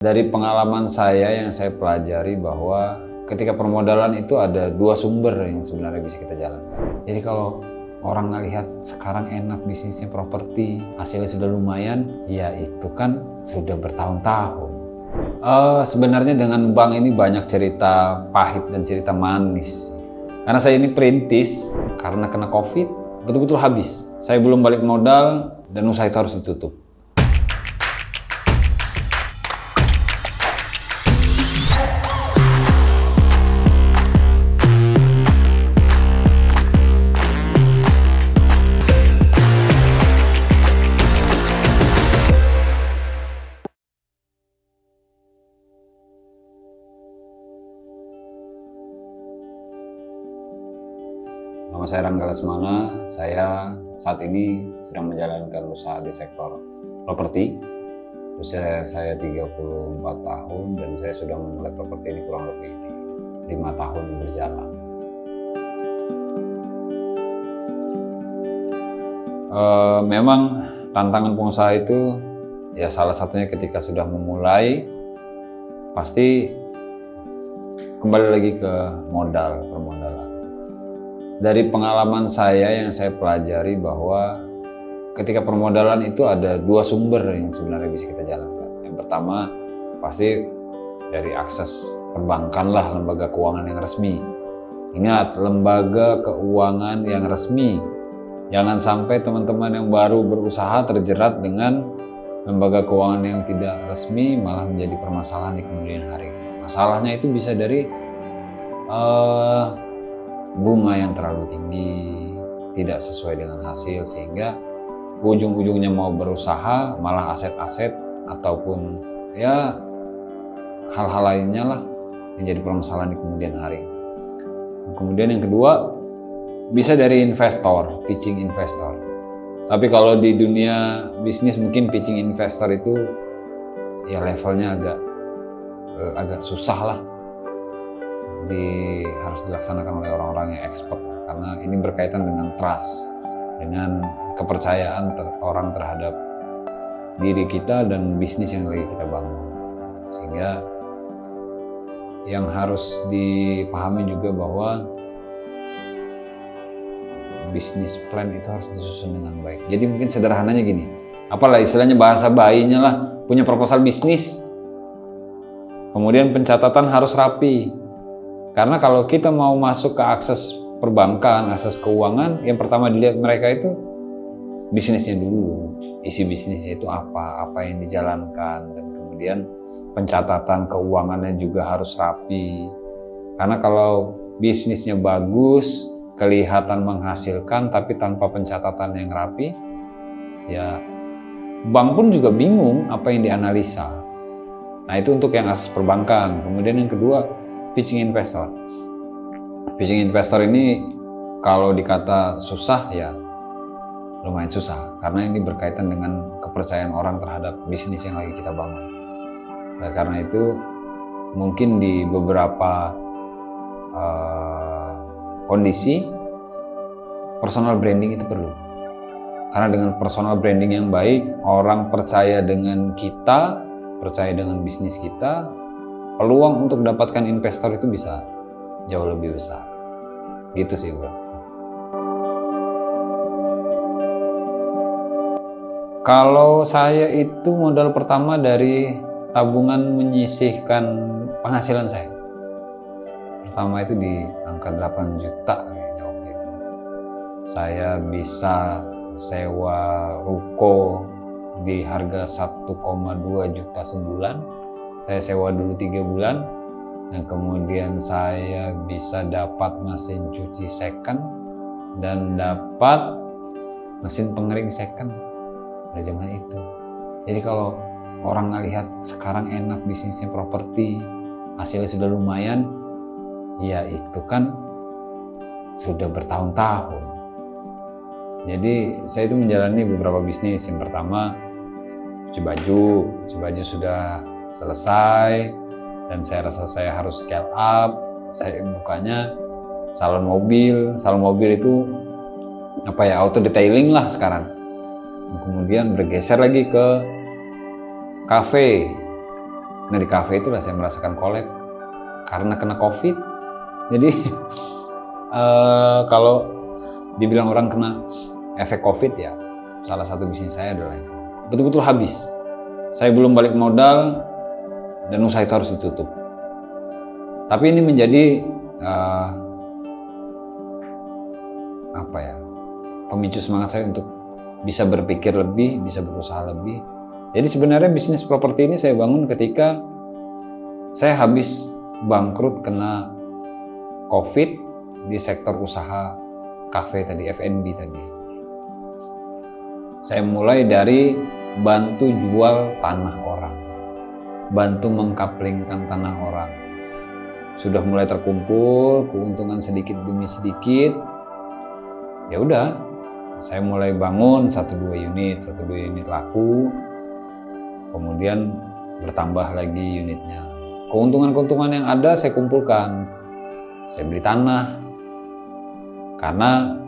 Dari pengalaman saya yang saya pelajari bahwa ketika permodalan itu ada dua sumber yang sebenarnya bisa kita jalankan. Jadi kalau orang ngelihat sekarang enak bisnisnya properti, hasilnya sudah lumayan, ya itu kan sudah bertahun-tahun. Sebenarnya dengan bank ini banyak cerita pahit dan cerita manis. Karena saya ini perintis, karena kena COVID, betul-betul habis. Saya belum balik modal dan usaha itu harus ditutup. Nama saya Rangga Lesmana, saya saat ini sedang menjalankan usaha di sektor properti. Usia saya 34 tahun dan saya sudah memulai properti ini kurang lebih 5 tahun berjalan. Memang tantangan pengusaha itu ya salah satunya ketika sudah memulai pasti kembali lagi ke permodalan. Dari pengalaman saya yang saya pelajari bahwa ketika permodalan itu ada dua sumber yang sebenarnya bisa kita jalankan. Yang pertama pasti dari akses perbankan lah, lembaga keuangan yang resmi. Ingat, lembaga keuangan yang resmi. Jangan sampai teman-teman yang baru berusaha terjerat dengan lembaga keuangan yang tidak resmi malah menjadi permasalahan di kemudian hari. Masalahnya itu bisa dari bunga yang terlalu tinggi, tidak sesuai dengan hasil, sehingga ujung-ujungnya mau berusaha malah aset-aset ataupun ya hal-hal lainnya lah yang jadi permasalahan di kemudian hari. Kemudian yang kedua bisa dari investor, pitching investor. Tapi kalau di dunia bisnis mungkin pitching investor itu ya levelnya agak susah lah. Harus dilaksanakan oleh orang-orang yang expert karena ini berkaitan dengan trust, dengan kepercayaan orang terhadap diri kita dan bisnis yang lagi kita bangun. Sehingga yang harus dipahami juga bahwa bisnis plan itu harus disusun dengan baik. Jadi mungkin sederhananya gini, apalah istilahnya bahasa bayinya lah, punya proposal bisnis, kemudian pencatatan harus rapi. Karena kalau kita mau masuk ke akses perbankan, akses keuangan, yang pertama dilihat mereka itu bisnisnya dulu. Isi bisnisnya itu apa yang dijalankan, dan kemudian pencatatan keuangannya juga harus rapi. Karena kalau bisnisnya bagus, kelihatan menghasilkan, tapi tanpa pencatatan yang rapi, ya bank pun juga bingung apa yang dianalisa. Nah itu untuk yang akses perbankan. Kemudian yang kedua, pitching investor. Pitching investor ini kalau dikata susah ya lumayan susah karena ini berkaitan dengan kepercayaan orang terhadap bisnis yang lagi kita bangun. Nah, karena itu mungkin di beberapa kondisi personal branding itu perlu. Karena dengan personal branding yang baik, orang percaya dengan kita, percaya dengan bisnis kita, peluang untuk dapatkan investor itu bisa jauh lebih besar. Gitu sih, bro. Kalau saya itu modal pertama dari tabungan menyisihkan penghasilan saya. Pertama itu di angka 8 juta kayaknya waktu itu. Saya bisa sewa ruko di harga 1,2 juta sebulan. Saya sewa dulu 3 bulan, dan kemudian saya bisa dapat mesin cuci second dan dapat mesin pengering second pada zaman itu. Jadi kalau orang ngelihat sekarang enak bisnisnya properti, hasilnya sudah lumayan, ya itu kan sudah bertahun-tahun. Jadi saya itu menjalani beberapa bisnis. Yang pertama cuci baju sudah selesai dan saya rasa saya harus scale up. Saya bukanya salon mobil itu auto detailing lah sekarang. Kemudian bergeser lagi ke kafe. Nah di kafe itulah saya merasakan collab karena kena COVID. Jadi kalau dibilang orang kena efek COVID ya, salah satu bisnis saya adalah betul-betul habis. Saya belum balik modal dan usaha itu harus ditutup. Tapi ini menjadi pemicu semangat saya untuk bisa berpikir lebih, bisa berusaha lebih. Jadi sebenarnya bisnis properti ini saya bangun ketika saya habis bangkrut kena COVID di sektor usaha kafe tadi, F&B tadi. Saya mulai dari bantu jual tanah orang, bantu mengkaplingkan tanah orang. Sudah mulai terkumpul keuntungan sedikit demi sedikit. Ya udah, saya mulai bangun 1-2 unit laku. Kemudian bertambah lagi unitnya. Keuntungan-keuntungan yang ada saya kumpulkan. Saya beli tanah. Karena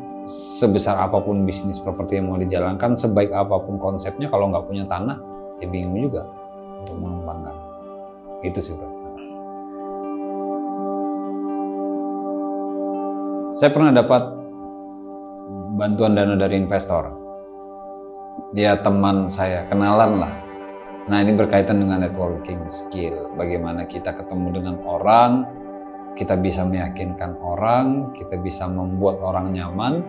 sebesar apapun bisnis properti yang mau dijalankan, sebaik apapun konsepnya, kalau nggak punya tanah, ya bingung juga untuk mengembangkan. Itu sih, Bro. Saya pernah dapat bantuan dana dari investor. Dia teman saya, kenalan lah. Nah ini berkaitan dengan networking skill. Bagaimana kita ketemu dengan orang, kita bisa meyakinkan orang, kita bisa membuat orang nyaman,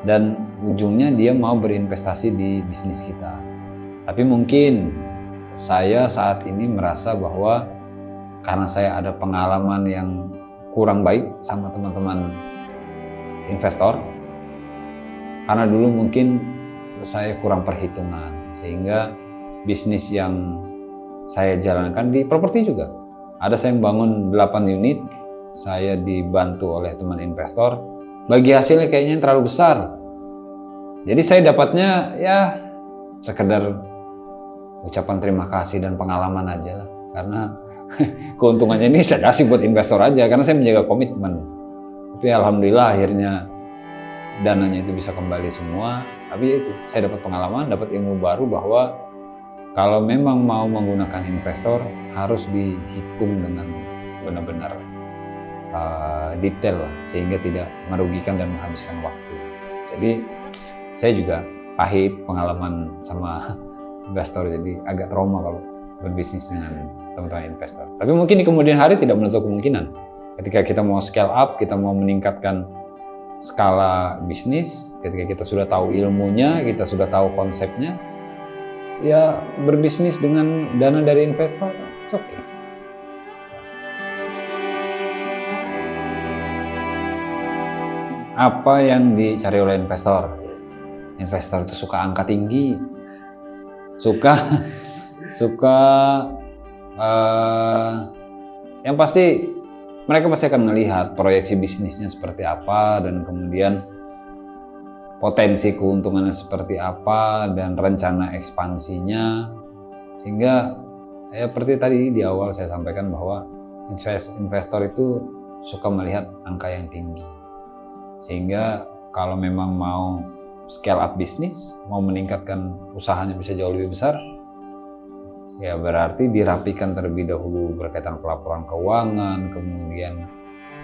dan ujungnya dia mau berinvestasi di bisnis kita. Tapi mungkin saya saat ini merasa bahwa karena saya ada pengalaman yang kurang baik sama teman-teman investor, karena dulu mungkin saya kurang perhitungan, sehingga bisnis yang saya jalankan di properti juga. Ada saya yang bangun 8 unit, saya dibantu oleh teman investor, bagi hasilnya kayaknya terlalu besar. Jadi saya dapatnya ya sekedar ucapan terima kasih dan pengalaman aja lah. Karena keuntungannya ini saya kasih buat investor aja, karena saya menjaga komitmen. Tapi alhamdulillah akhirnya dananya itu bisa kembali semua. Tapi itu saya dapat pengalaman, dapat ilmu baru bahwa kalau memang mau menggunakan investor harus dihitung dengan benar-benar detail lah, sehingga tidak merugikan dan menghabiskan waktu. Jadi saya juga pahit pengalaman sama investor, jadi agak trauma kalau berbisnis dengan teman-teman investor. Tapi mungkin di kemudian hari tidak menutup kemungkinan ketika kita mau scale up, kita mau meningkatkan skala bisnis, ketika kita sudah tahu ilmunya, kita sudah tahu konsepnya, ya berbisnis dengan dana dari investor, it's okay. Apa yang dicari oleh investor? Investor itu suka angka tinggi, suka yang pasti mereka pasti akan melihat proyeksi bisnisnya seperti apa, dan kemudian potensi keuntungannya seperti apa, dan rencana ekspansinya. Sehingga ya seperti tadi di awal saya sampaikan bahwa investor itu suka melihat angka yang tinggi. Sehingga kalau memang mau scale up bisnis, mau meningkatkan usahanya bisa jauh lebih besar, ya berarti dirapikan terlebih dahulu berkaitan pelaporan keuangan, kemudian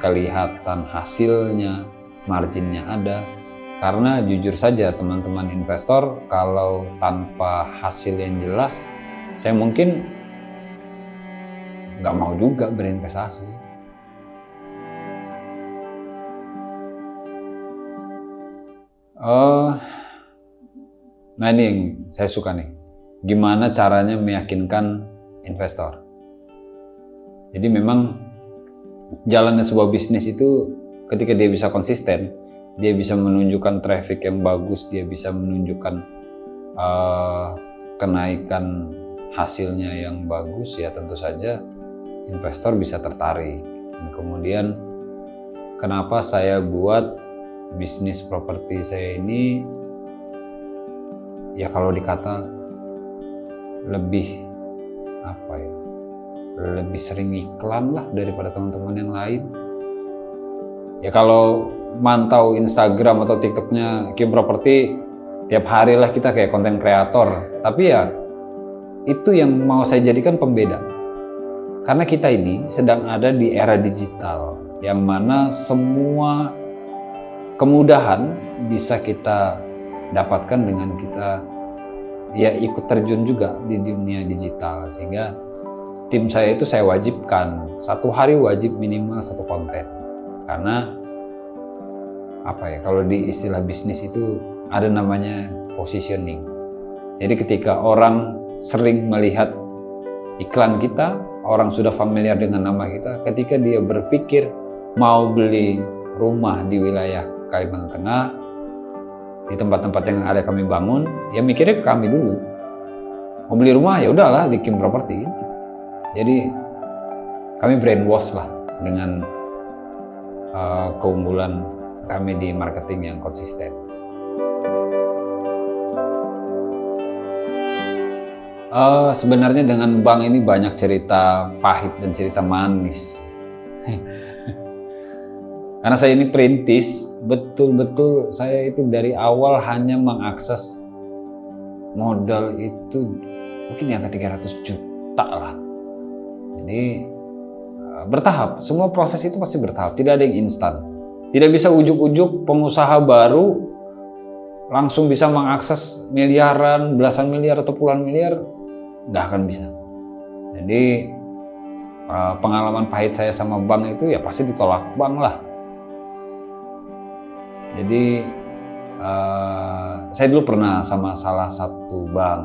kelihatan hasilnya, marginnya ada. Karena jujur saja teman-teman investor, kalau tanpa hasil yang jelas, saya mungkin nggak mau juga berinvestasi. Nah ini yang saya suka nih. Gimana caranya meyakinkan investor? Jadi memang jalannya sebuah bisnis itu ketika dia bisa konsisten, dia bisa menunjukkan traffic yang bagus, dia bisa menunjukkan kenaikan hasilnya yang bagus, ya tentu saja investor bisa tertarik. Dan kemudian kenapa saya buat bisnis properti saya ini, ya kalau dikata lebih lebih sering iklan lah daripada teman-teman yang lain. Ya kalau mantau Instagram atau TikToknya Kim Property, tiap hari lah kita kayak konten kreator. Tapi ya itu yang mau saya jadikan pembeda. Karena kita ini sedang ada di era digital, yang mana semua kemudahan bisa kita dapatkan dengan kita ya ikut terjun juga di dunia digital. Sehingga tim saya itu saya wajibkan satu hari wajib minimal satu konten. Karena apa ya, kalau di istilah bisnis itu ada namanya positioning. Jadi ketika orang sering melihat iklan kita, orang sudah familiar dengan nama kita, ketika dia berpikir mau beli rumah di wilayah Kalimantan Tengah, di tempat-tempat yang ada kami bangun, ya mikirnya ke kami dulu. Mau beli rumah ya udahlah di Kim Property. Jadi kami brainwash lah dengan keunggulan kami di marketing yang konsisten. Sebenarnya dengan bank ini banyak cerita pahit dan cerita manis. Karena saya ini perintis, betul-betul saya itu dari awal hanya mengakses modal itu mungkin yang ke 300 juta lah. Jadi bertahap, semua proses itu pasti bertahap, tidak ada yang instan. Tidak bisa ujuk-ujuk pengusaha baru langsung bisa mengakses miliaran, belasan miliar atau puluhan miliar, nggak akan bisa. Jadi pengalaman pahit saya sama bank itu ya pasti ditolak bank lah. Jadi saya dulu pernah sama salah satu bank,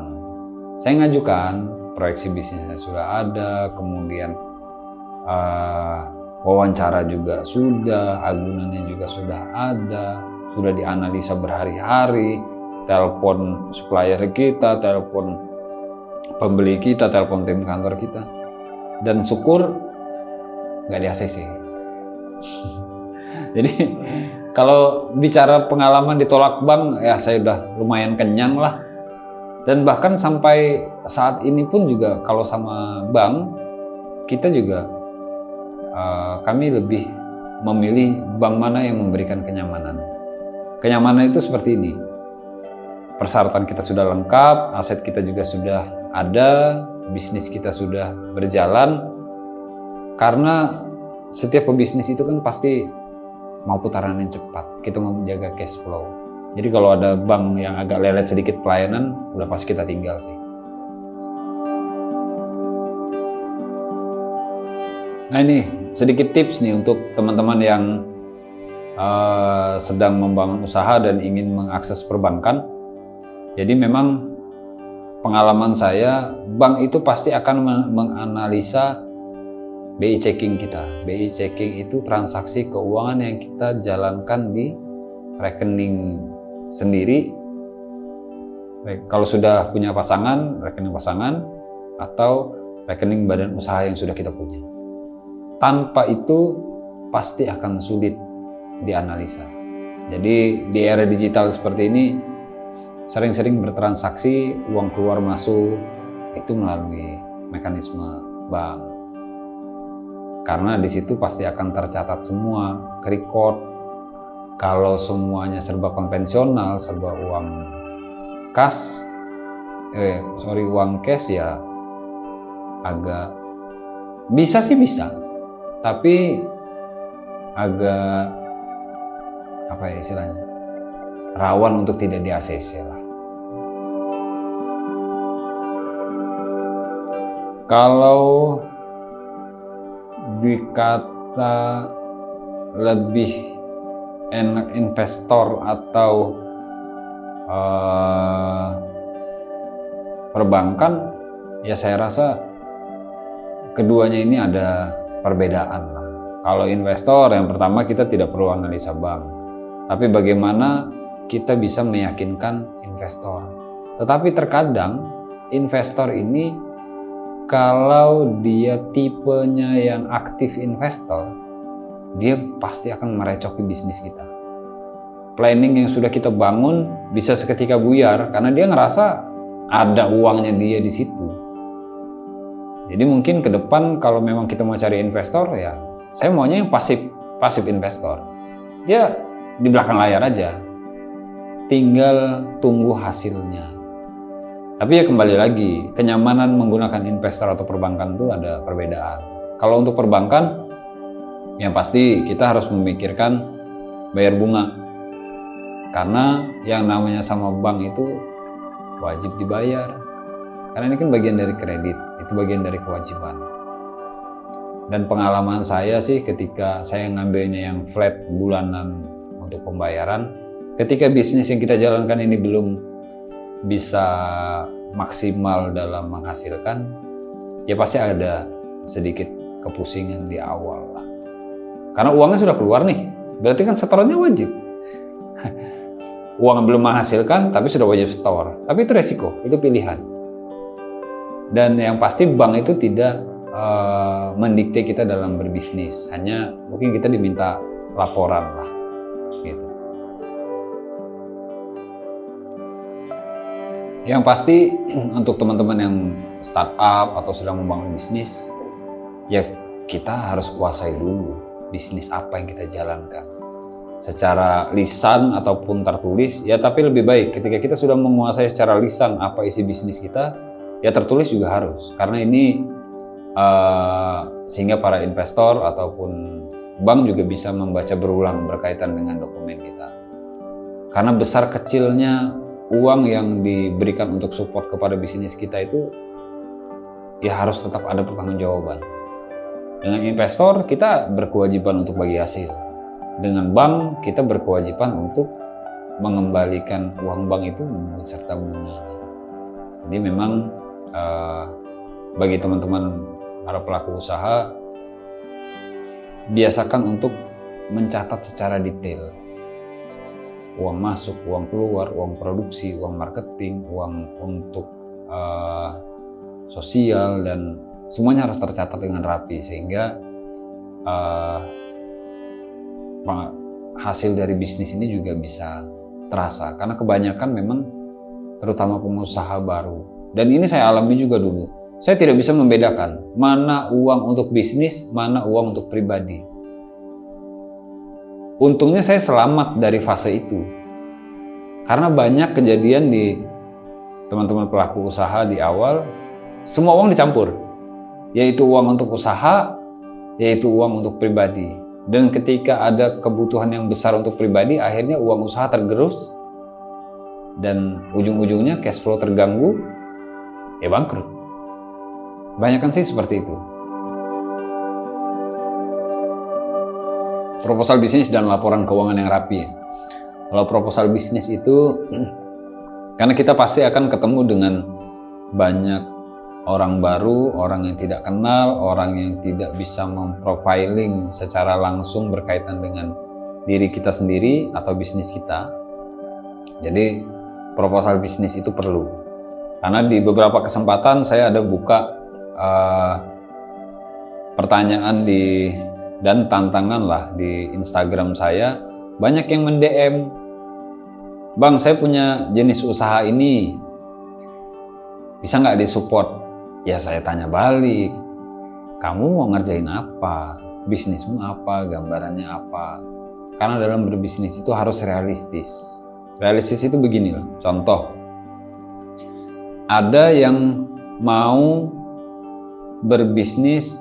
saya ngajukan proyeksi bisnisnya sudah ada, kemudian wawancara juga sudah, agunannya juga sudah ada, sudah dianalisa berhari-hari, telepon supplier kita, telepon pembeli kita, telepon tim kantor kita, dan syukur nggak di ACC. Jadi kalau bicara pengalaman ditolak bank, ya saya udah lumayan kenyang lah. Dan bahkan sampai saat ini pun juga kalau sama bank, kita juga kami lebih memilih bank mana yang memberikan kenyamanan. Kenyamanan itu seperti ini. Persyaratan kita sudah lengkap, aset kita juga sudah ada, bisnis kita sudah berjalan. Karena setiap pebisnis itu kan pasti mau putaran yang cepat, kita mau menjaga cash flow. Jadi kalau ada bank yang agak lelet sedikit pelayanan, udah pasti kita tinggal sih. Nah ini sedikit tips nih untuk teman-teman yang sedang membangun usaha dan ingin mengakses perbankan. Jadi memang pengalaman saya, bank itu pasti akan menganalisa BI checking kita. BI checking itu transaksi keuangan yang kita jalankan di rekening sendiri. Kalau sudah punya pasangan, rekening pasangan, atau rekening badan usaha yang sudah kita punya. Tanpa itu pasti akan sulit dianalisa. Jadi di era digital seperti ini, sering-sering bertransaksi, uang keluar masuk itu melalui mekanisme bank. Karena di situ pasti akan tercatat semua, record. Kalau semuanya serba konvensional, serba uang kas, uang cash ya agak bisa sih bisa, tapi agak apa ya istilahnya, rawan untuk tidak di ACC lah. Kalau dikata lebih enak investor atau perbankan, ya saya rasa keduanya ini ada perbedaan lah. Kalau investor, yang pertama kita tidak perlu analisa bank, tapi bagaimana kita bisa meyakinkan investor. Tetapi terkadang investor ini kalau dia tipenya yang aktif investor, dia pasti akan merecoki bisnis kita. Planning yang sudah kita bangun bisa seketika buyar karena dia ngerasa ada uangnya dia di situ. Jadi mungkin ke depan kalau memang kita mau cari investor, ya saya maunya yang pasif investor. Dia di belakang layar aja, tinggal tunggu hasilnya. Tapi ya kembali lagi, kenyamanan menggunakan investor atau perbankan itu ada perbedaan. Kalau untuk perbankan, yang pasti kita harus memikirkan bayar bunga. Karena yang namanya sama bank itu wajib dibayar. Karena ini kan bagian dari kredit, itu bagian dari kewajiban. Dan pengalaman saya sih ketika saya ngambilnya yang flat bulanan untuk pembayaran, ketika bisnis yang kita jalankan ini belum bisa maksimal dalam menghasilkan, ya pasti ada sedikit kepusingan di awal lah. Karena uangnya sudah keluar nih, berarti kan setorannya wajib. Uang belum menghasilkan, tapi sudah wajib setor. Tapi itu resiko, itu pilihan. Dan yang pasti bank itu tidak mendikte kita dalam berbisnis. Hanya mungkin kita diminta laporan lah. Gitu. Yang pasti untuk teman-teman yang startup atau sedang membangun bisnis, ya kita harus kuasai dulu bisnis apa yang kita jalankan. Secara lisan ataupun tertulis, ya tapi lebih baik ketika kita sudah menguasai secara lisan apa isi bisnis kita, ya tertulis juga harus. Karena ini sehingga para investor ataupun bank juga bisa membaca berulang berkaitan dengan dokumen kita. Karena besar kecilnya uang yang diberikan untuk support kepada bisnis kita itu, ya harus tetap ada pertanggungjawaban. Dengan investor kita berkewajiban untuk bagi hasil. Dengan bank, kita berkewajiban untuk mengembalikan uang bank itu beserta bunganya. Jadi memang bagi teman-teman para pelaku usaha, biasakan untuk mencatat secara detail. Uang masuk, uang keluar, uang produksi, uang marketing, uang untuk sosial, dan semuanya harus tercatat dengan rapi sehingga hasil dari bisnis ini juga bisa terasa. Karena kebanyakan memang terutama pengusaha baru, dan ini saya alami juga dulu, saya tidak bisa membedakan mana uang untuk bisnis, mana uang untuk pribadi. Untungnya saya selamat dari fase itu, karena banyak kejadian di teman-teman pelaku usaha di awal, semua uang dicampur, yaitu uang untuk usaha, yaitu uang untuk pribadi. Dan ketika ada kebutuhan yang besar untuk pribadi, akhirnya uang usaha tergerus dan ujung-ujungnya cash flow terganggu, ya bangkrut. Banyakan sih seperti itu. Proposal bisnis dan laporan keuangan yang rapi. Kalau proposal bisnis itu, karena kita pasti akan ketemu dengan banyak orang baru, orang yang tidak kenal, orang yang tidak bisa memprofiling secara langsung berkaitan dengan diri kita sendiri atau bisnis kita. Jadi proposal bisnis itu perlu. Karena di beberapa kesempatan saya ada buka pertanyaan dan tantangan lah di Instagram saya. Banyak yang men-DM, "Bang, saya punya jenis usaha ini, bisa nggak disupport?" Ya saya tanya balik, kamu mau ngerjain apa? Bisnismu apa? Gambarannya apa? Karena dalam berbisnis itu harus realistis. Realistis itu begini loh, contoh. Ada yang mau berbisnis,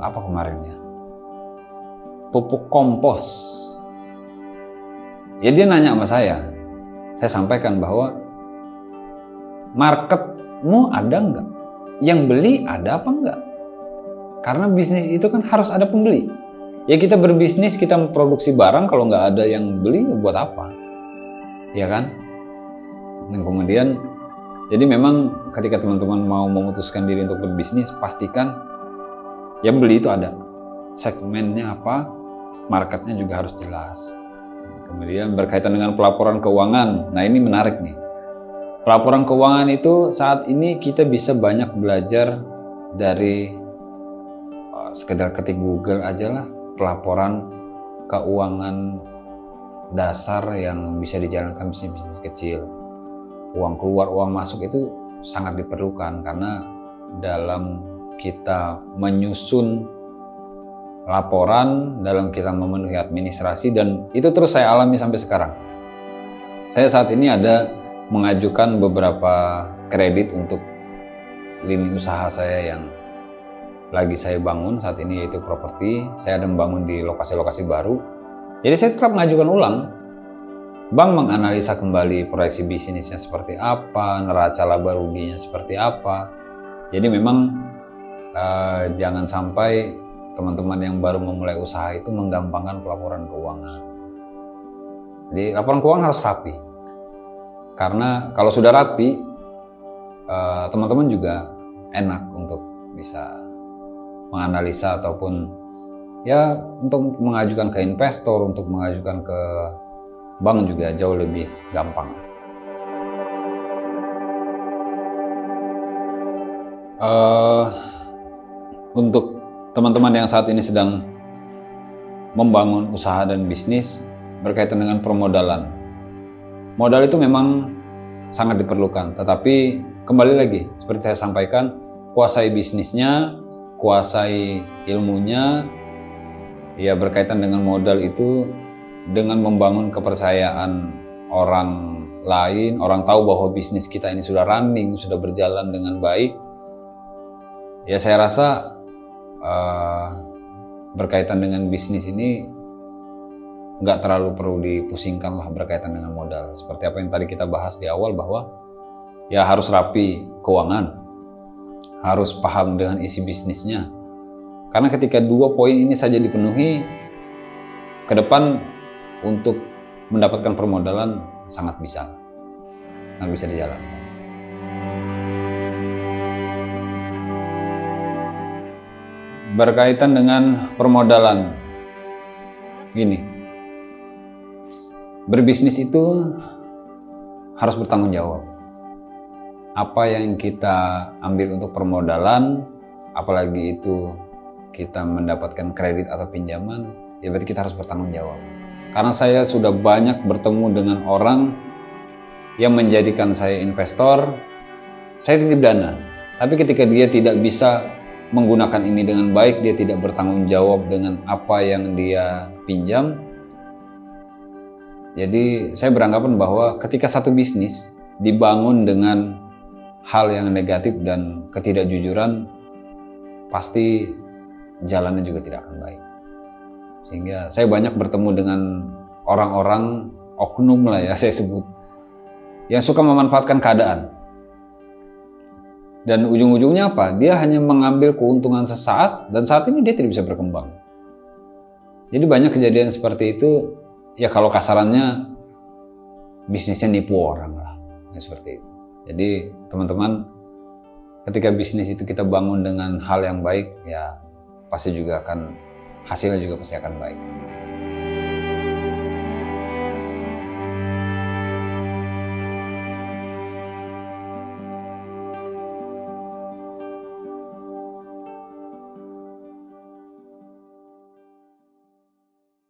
apa kemarin ya? Pupuk kompos. Ya dia nanya sama saya sampaikan bahwa marketmu ada nggak? Yang beli ada apa enggak? Karena bisnis itu kan harus ada pembeli. Ya kita berbisnis, kita memproduksi barang, kalau nggak ada yang beli, buat apa? Ya kan? Dan kemudian, jadi memang ketika teman-teman mau memutuskan diri untuk berbisnis, pastikan yang beli itu ada. Segmennya apa, marketnya juga harus jelas. Kemudian berkaitan dengan pelaporan keuangan, nah ini menarik nih. Pelaporan keuangan itu saat ini kita bisa banyak belajar dari sekedar ketik Google aja lah, pelaporan keuangan dasar yang bisa dijalankan bisnis kecil. Uang keluar, uang masuk itu sangat diperlukan karena dalam kita menyusun laporan, dalam kita memenuhi administrasi, dan itu terus saya alami sampai sekarang. Saya saat ini ada mengajukan beberapa kredit untuk lini usaha saya yang lagi saya bangun saat ini, yaitu properti. Saya ada membangun di lokasi-lokasi baru. Jadi saya tetap mengajukan ulang. Bank menganalisa kembali proyeksi bisnisnya seperti apa, neraca laba ruginya seperti apa. Jadi memang jangan sampai teman-teman yang baru memulai usaha itu menggampangkan pelaporan keuangan. Jadi laporan keuangan harus rapi. Karena kalau sudah rapi, teman-teman juga enak untuk bisa menganalisa ataupun ya untuk mengajukan ke investor, untuk mengajukan ke bank juga jauh lebih gampang. Untuk teman-teman yang saat ini sedang membangun usaha dan bisnis berkaitan dengan permodalan, modal itu memang sangat diperlukan, tetapi kembali lagi seperti saya sampaikan, kuasai bisnisnya, kuasai ilmunya. Ya, berkaitan dengan modal itu, dengan membangun kepercayaan orang lain, orang tahu bahwa bisnis kita ini sudah running, sudah berjalan dengan baik. Ya, saya rasa berkaitan dengan bisnis ini nggak terlalu perlu dipusingkan lah berkaitan dengan modal. Seperti apa yang tadi kita bahas di awal, bahwa ya harus rapi keuangan, harus paham dengan isi bisnisnya. Karena ketika dua poin ini saja dipenuhi, ke depan untuk mendapatkan permodalan sangat bisa dijalankan. Berkaitan dengan permodalan, gini, berbisnis itu harus bertanggung jawab. Apa yang kita ambil untuk permodalan, apalagi itu kita mendapatkan kredit atau pinjaman, ya berarti kita harus bertanggung jawab. Karena saya sudah banyak bertemu dengan orang yang menjadikan saya investor, saya titip dana. Tapi ketika dia tidak bisa menggunakan ini dengan baik, dia tidak bertanggung jawab dengan apa yang dia pinjam. Jadi saya beranggapan bahwa ketika satu bisnis dibangun dengan hal yang negatif dan ketidakjujuran, pasti jalannya juga tidak akan baik. Sehingga saya banyak bertemu dengan orang-orang oknum lah ya saya sebut, yang suka memanfaatkan keadaan. Dan ujung-ujungnya apa? Dia hanya mengambil keuntungan sesaat dan saat ini dia tidak bisa berkembang. Jadi banyak kejadian seperti itu, ya kalau kasarannya bisnisnya nipu orang lah, ya seperti itu. Jadi teman-teman, ketika bisnis itu kita bangun dengan hal yang baik, ya pasti juga akan, hasilnya juga pasti akan baik.